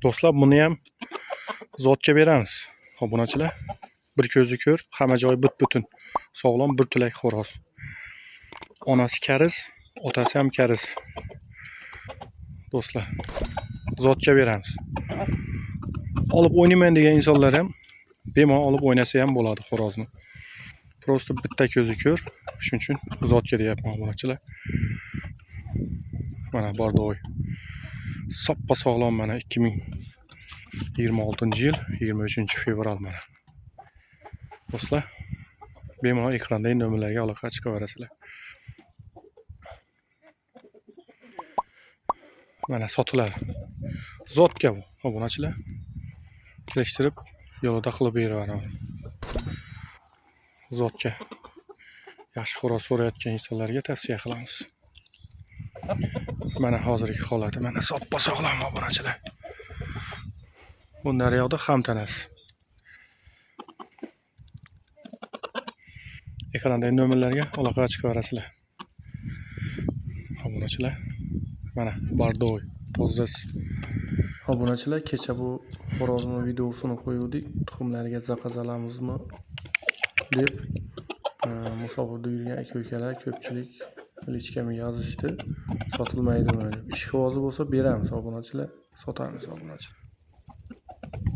Do'stlar, buni ham zotga beramiz. Obunachilar, bir ko'zi ko'r, hamma joyi but-butun, sog'lom bir tulak xo'roz. Onasi kariz, otasi ham kariz. Do'stlar, zotga beramiz. Olib o'ynayman degan insonlar ham bemalol olib o'ynasa ham bo'ladi xo'rozni. Prosta bitta ko'zi ko'r, shuning uchun zotga deyapman obunachilar. Mana bordoy. Soppa sog'lom, mana 2026-yil 23-fevral mana. Do'stlar, bemalol ekrandagi nomerlarga aloqa chiqaverasizlar. Mana sotiladi. Zotga bu obunachilar. Kelishtirib yo'lida qilib beraman. Zotga yaxshi xo'roz so'rayotgan insonlarga tavsiya qilamiz. Mana hozirgi holati, mana soppa sog'lom obunachilar. Bu naryoqda ham tanasi. Ekrandagi nomerlarga aloqa chiqaverasizlar. Obunachilar, mana bardoy, tozasi. Obunachilar, kecha bu xo'rozni videosini qo'yuvdik. Tuxumlarga zaqazalamizmi deb musofirda yurgan aka-ukalar ko'pchilik lichkami yozishdi. Sotilmaydimi deb. Ishqibozi bo'lsa beramiz obunachilar, sotamiz obunachilar.